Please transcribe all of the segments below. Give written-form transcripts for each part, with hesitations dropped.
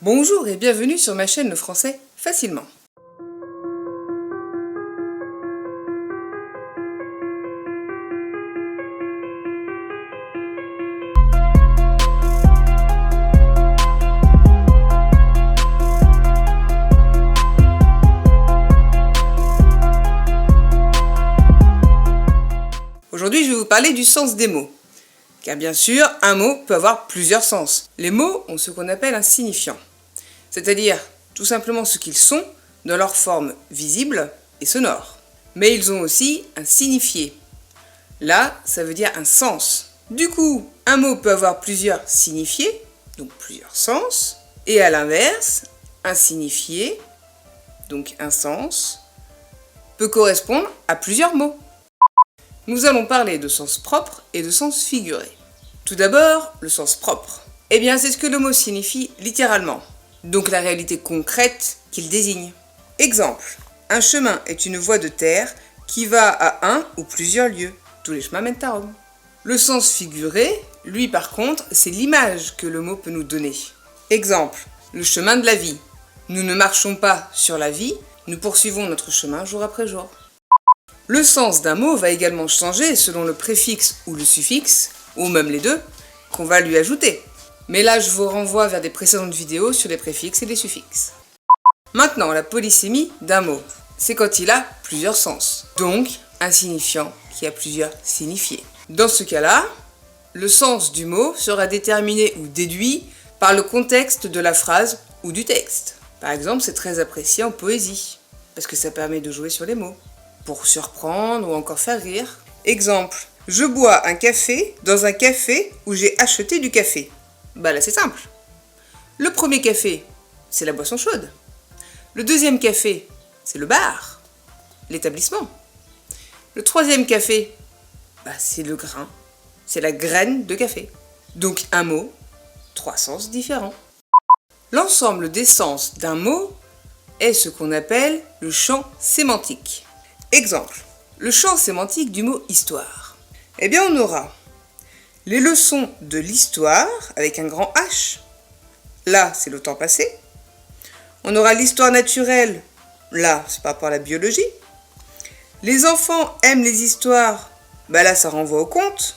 Bonjour et bienvenue sur ma chaîne Le Français Facilement. Aujourd'hui, je vais vous parler du sens des mots. Car bien sûr, un mot peut avoir plusieurs sens. Les mots ont ce qu'on appelle un signifiant. C'est-à-dire tout simplement ce qu'ils sont dans leur forme visible et sonore. Mais ils ont aussi un signifié. Là, ça veut dire un sens. Du coup, un mot peut avoir plusieurs signifiés, donc plusieurs sens. Et à l'inverse, un signifié, donc un sens, peut correspondre à plusieurs mots. Nous allons parler de sens propre et de sens figuré. Tout d'abord, le sens propre. Eh bien, c'est ce que le mot signifie littéralement, donc la réalité concrète qu'il désigne. Exemple, un chemin est une voie de terre qui va à un ou plusieurs lieux. Tous les chemins mènent à Rome. Le sens figuré, lui par contre, c'est l'image que le mot peut nous donner. Exemple, le chemin de la vie. Nous ne marchons pas sur la vie, nous poursuivons notre chemin jour après jour. Le sens d'un mot va également changer selon le préfixe ou le suffixe, ou même les deux, qu'on va lui ajouter. Mais là, je vous renvoie vers des précédentes vidéos sur les préfixes et les suffixes. Maintenant, la polysémie d'un mot, c'est quand il a plusieurs sens, donc un signifiant qui a plusieurs signifiés. Dans ce cas-là, le sens du mot sera déterminé ou déduit par le contexte de la phrase ou du texte. Par exemple, c'est très apprécié en poésie, parce que ça permet de jouer sur les mots, pour surprendre ou encore faire rire. Exemple, je bois un café dans un café où j'ai acheté du café. Bah là c'est simple. Le premier café, c'est la boisson chaude. Le deuxième café, c'est le bar, l'établissement. Le troisième café, bah c'est le grain, c'est la graine de café. Donc un mot, trois sens différents. L'ensemble des sens d'un mot est ce qu'on appelle le champ sémantique. Exemple, le champ sémantique du mot histoire. Eh bien, on aura les leçons de l'histoire avec un grand H. Là, c'est le temps passé. On aura l'histoire naturelle. Là, c'est par rapport à la biologie. Les enfants aiment les histoires. Bah là, ça renvoie au conte.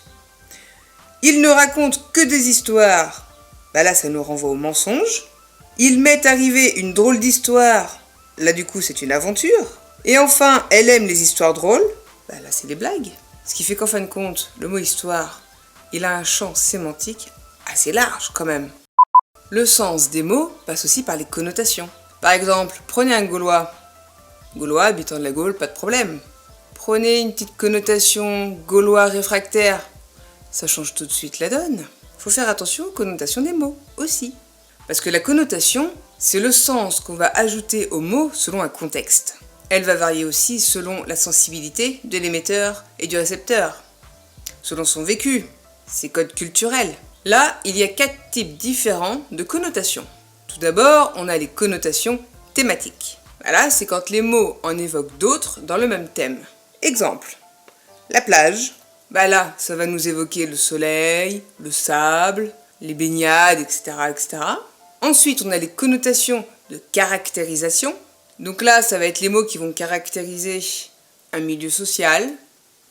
Ils ne racontent que des histoires. Bah là, ça nous renvoie au mensonge. Il m'est arrivé une drôle d'histoire. Là, du coup, c'est une aventure. Et enfin, elle aime les histoires drôles. Bah là, c'est les blagues. Ce qui fait qu'en fin de compte, le mot histoire, il a un champ sémantique assez large quand même. Le sens des mots passe aussi par les connotations. Par exemple, prenez un Gaulois. Gaulois habitant de la Gaule, pas de problème. Prenez une petite connotation Gaulois réfractaire. Ça change tout de suite la donne. Faut faire attention aux connotations des mots aussi. Parce que la connotation, c'est le sens qu'on va ajouter au mot selon un contexte. Elle va varier aussi selon la sensibilité de l'émetteur et du récepteur, selon son vécu, ses codes culturels. Là, il y a 4 types différents de connotations. Tout d'abord, on a les connotations thématiques. Voilà, c'est quand les mots en évoquent d'autres dans le même thème. Exemple, la plage. Bah là, ça va nous évoquer le soleil, le sable, les baignades, etc., etc. Ensuite, on a les connotations de caractérisation. Donc là, ça va être les mots qui vont caractériser un milieu social,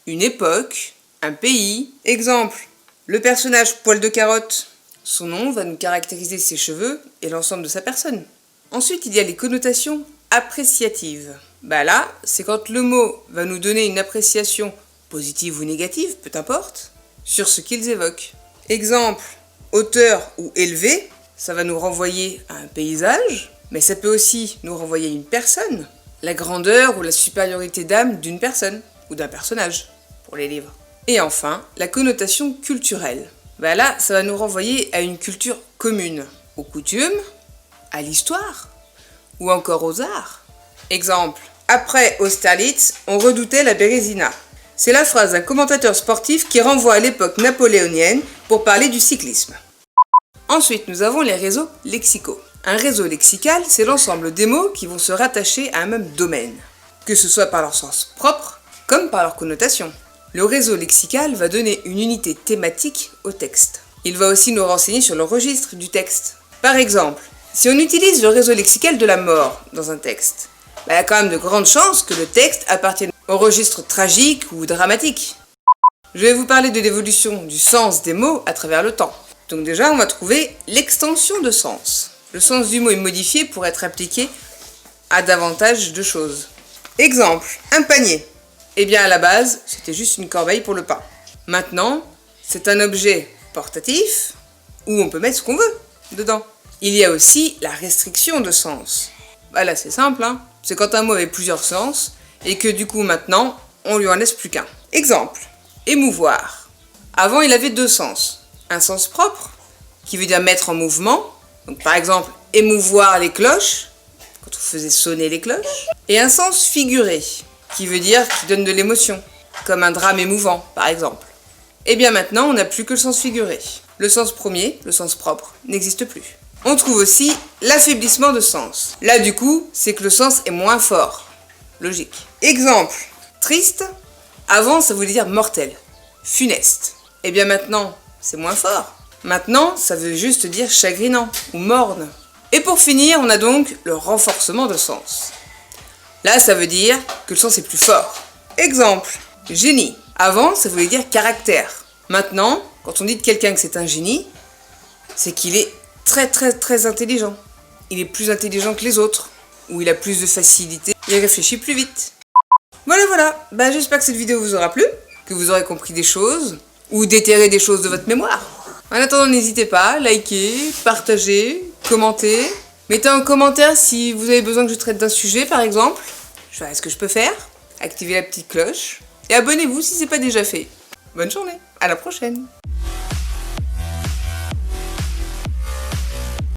une époque, un pays. Exemple, le personnage poil de carotte. Son nom va nous caractériser ses cheveux et l'ensemble de sa personne. Ensuite, il y a les connotations appréciatives. Bah là, c'est quand le mot va nous donner une appréciation positive ou négative, peu importe, sur ce qu'ils évoquent. Exemple, hauteur ou élevé, ça va nous renvoyer à un paysage. Mais ça peut aussi nous renvoyer à une personne, la grandeur ou la supériorité d'âme d'une personne ou d'un personnage, pour les livres. Et enfin, la connotation culturelle. Bah là, ça va nous renvoyer à une culture commune, aux coutumes, à l'histoire, ou encore aux arts. Exemple, après Austerlitz, on redoutait la Bérésina. C'est la phrase d'un commentateur sportif qui renvoie à l'époque napoléonienne pour parler du cyclisme. Ensuite, nous avons les réseaux lexicaux. Un réseau lexical, c'est l'ensemble des mots qui vont se rattacher à un même domaine, que ce soit par leur sens propre, comme par leur connotation. Le réseau lexical va donner une unité thématique au texte. Il va aussi nous renseigner sur le registre du texte. Par exemple, Si on utilise le réseau lexical de la mort dans un texte, il y a quand même de grandes chances que le texte appartienne au registre tragique ou dramatique. Je vais vous parler de l'évolution du sens des mots à travers le temps. Donc déjà, on va trouver l'extension de sens. Le sens du mot est modifié pour être appliqué à davantage de choses. Exemple, un panier. Eh bien à la base, c'était juste une corbeille pour le pain. Maintenant, c'est un objet portatif où on peut mettre ce qu'on veut dedans. Il y a aussi la restriction de sens. Là c'est simple, hein. C'est quand un mot avait plusieurs sens et que du coup maintenant, on lui en laisse plus qu'un. Exemple, émouvoir. Avant, il avait deux sens. Un sens propre, qui veut dire mettre en mouvement. Donc par exemple, émouvoir les cloches, quand on faisait sonner les cloches. Et un sens figuré, qui veut dire qui donne de l'émotion, comme un drame émouvant, par exemple. Et bien maintenant, on n'a plus que le sens figuré. Le sens premier, le sens propre, n'existe plus. On trouve aussi l'affaiblissement de sens. Là du coup, c'est que le sens est moins fort. Logique. Exemple, triste. Avant, ça voulait dire mortel, funeste. Et bien maintenant, c'est moins fort. Maintenant, ça veut juste dire chagrinant ou morne. Et pour finir, on a donc le renforcement de sens. Là, ça veut dire que le sens est plus fort. Exemple, génie. Avant, ça voulait dire caractère. Maintenant, quand on dit de quelqu'un que c'est un génie, c'est qu'il est très intelligent. Il est plus intelligent que les autres, ou il a plus de facilité, il réfléchit plus vite. Voilà, j'espère que cette vidéo vous aura plu, que vous aurez compris des choses, ou déterré des choses de votre mémoire. En attendant, n'hésitez pas, likez, partagez, commentez. Mettez un commentaire si vous avez besoin que je traite d'un sujet, par exemple. Je verrai ce que je peux faire. Activez la petite cloche. Et abonnez-vous si ce n'est pas déjà fait. Bonne journée, à la prochaine.